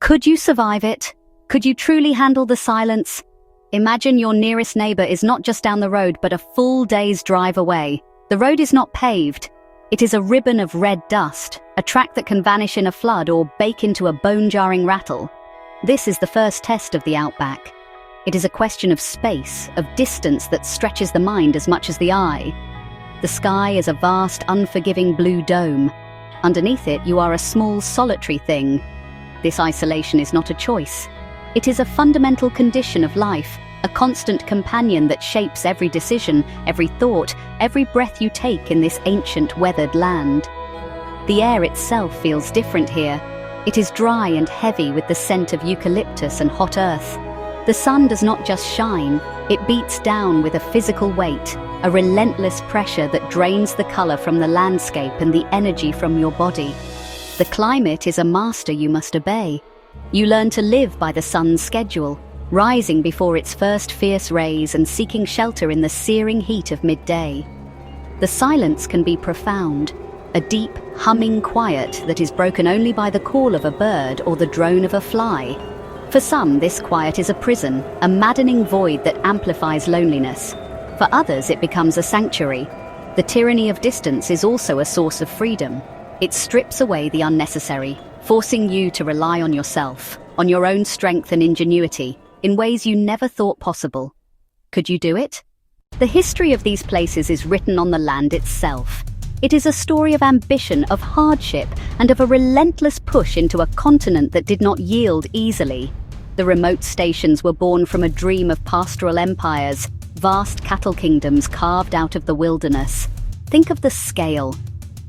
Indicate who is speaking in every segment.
Speaker 1: Could you survive it? Could you truly handle the silence? Imagine your nearest neighbor is not just down the road, but a full day's drive away. The road is not paved. It is a ribbon of red dust, a track that can vanish in a flood or bake into a bone-jarring rattle. This is the first test of the Outback. It is a question of space, of distance that stretches the mind as much as the eye. The sky is a vast, unforgiving blue dome. Underneath it, you are a small, solitary thing. This isolation is not a choice. It is a fundamental condition of life, a constant companion that shapes every decision, every thought, every breath you take in this ancient, weathered land. The air itself feels different here. It is dry and heavy with the scent of eucalyptus and hot earth. The sun does not just shine, it beats down with a physical weight, a relentless pressure that drains the color from the landscape and the energy from your body. The climate is a master you must obey. You learn to live by the sun's schedule, rising before its first fierce rays and seeking shelter in the searing heat of midday. The silence can be profound, a deep, humming quiet that is broken only by the call of a bird or the drone of a fly. For some, this quiet is a prison, a maddening void that amplifies loneliness. For others, it becomes a sanctuary. The tyranny of distance is also a source of freedom. It strips away the unnecessary, forcing you to rely on yourself, on your own strength and ingenuity, in ways you never thought possible. Could you do it? The history of these places is written on the land itself. It is a story of ambition, of hardship, and of a relentless push into a continent that did not yield easily. The remote stations were born from a dream of pastoral empires, vast cattle kingdoms carved out of the wilderness. Think of the scale.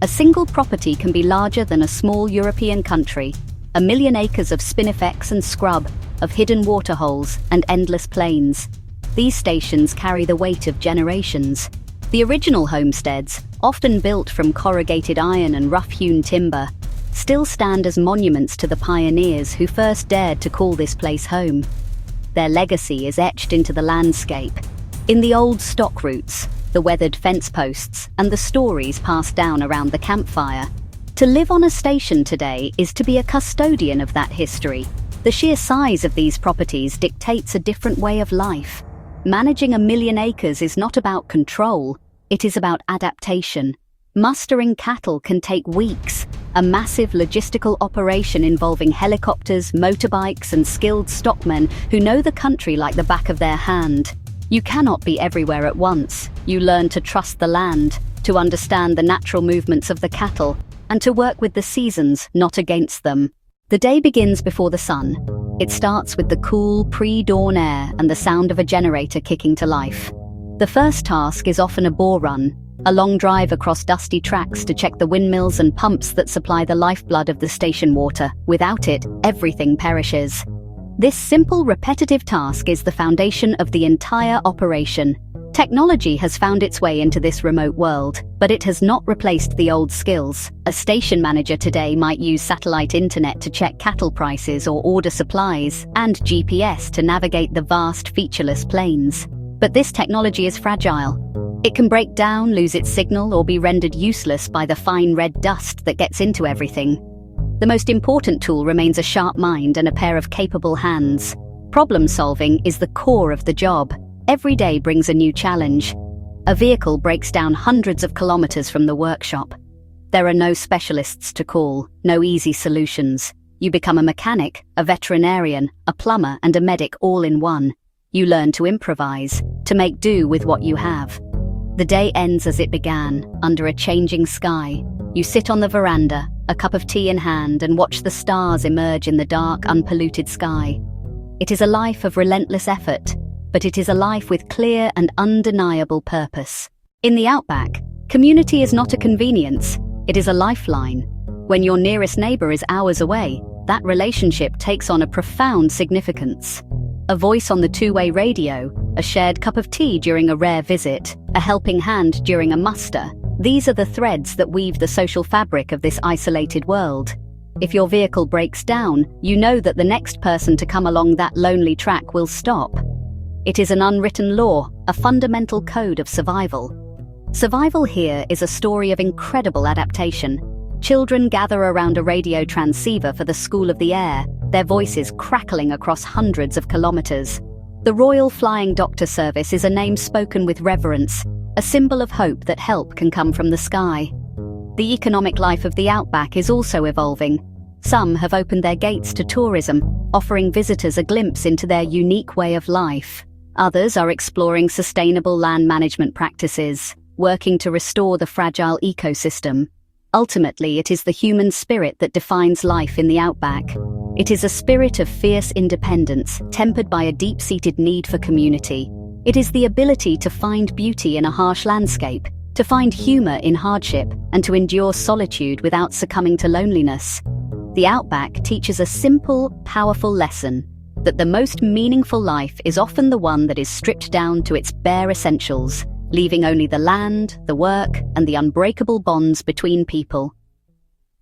Speaker 1: A single property can be larger than a small European country. 1 million acres of spinifex and scrub, of hidden waterholes and endless plains. These stations carry the weight of generations. The original homesteads, often built from corrugated iron and rough-hewn timber, still stand as monuments to the pioneers who first dared to call this place home. Their legacy is etched into the landscape, in the old stock routes, the weathered fence posts, and the stories passed down around the campfire. To live on a station today is to be a custodian of that history. The sheer size of these properties dictates a different way of life. Managing 1 million acres is not about control, it is about adaptation. Mustering cattle can take weeks, a massive logistical operation involving helicopters, motorbikes, and skilled stockmen who know the country like the back of their hand. You cannot be everywhere at once. You learn to trust the land, to understand the natural movements of the cattle, and to work with the seasons, not against them. The day begins before the sun. It starts with the cool, pre-dawn air and the sound of a generator kicking to life. The first task is often a bore run, a long drive across dusty tracks to check the windmills and pumps that supply the lifeblood of the station water. Without it, everything perishes. This simple, repetitive task is the foundation of the entire operation. Technology has found its way into this remote world, but it has not replaced the old skills. A station manager today might use satellite internet to check cattle prices or order supplies, and GPS to navigate the vast, featureless plains. But this technology is fragile. It can break down, lose its signal, or be rendered useless by the fine red dust that gets into everything. The most important tool remains a sharp mind and a pair of capable hands. Problem solving is the core of the job. Every day brings a new challenge. A vehicle breaks down hundreds of kilometers from the workshop. There are no specialists to call, no easy solutions. You become a mechanic, a veterinarian, a plumber, and a medic all in one. You learn to improvise, to make do with what you have. The day ends as it began, under a changing sky. You sit on the veranda, a cup of tea in hand, and watch the stars emerge in the dark, unpolluted sky. It is a life of relentless effort, but it is a life with clear and undeniable purpose. In the Outback, community is not a convenience, it is a lifeline. When your nearest neighbor is hours away, that relationship takes on a profound significance. A voice on the two-way radio, a shared cup of tea during a rare visit, a helping hand during a muster. These are the threads that weave the social fabric of this isolated world. If your vehicle breaks down, you know that the next person to come along that lonely track will stop. It is an unwritten law, a fundamental code of survival. Survival here is a story of incredible adaptation. Children gather around a radio transceiver for the School of the Air, their voices crackling across hundreds of kilometers. The Royal Flying Doctor Service is a name spoken with reverence, a symbol of hope that help can come from the sky. The economic life of the Outback is also evolving. Some have opened their gates to tourism, offering visitors a glimpse into their unique way of life. Others are exploring sustainable land management practices, working to restore the fragile ecosystem. Ultimately, it is the human spirit that defines life in the Outback. It is a spirit of fierce independence, tempered by a deep-seated need for community. It is the ability to find beauty in a harsh landscape, to find humor in hardship, and to endure solitude without succumbing to loneliness. The Outback teaches a simple, powerful lesson: that the most meaningful life is often the one that is stripped down to its bare essentials, leaving only the land, the work, and the unbreakable bonds between people.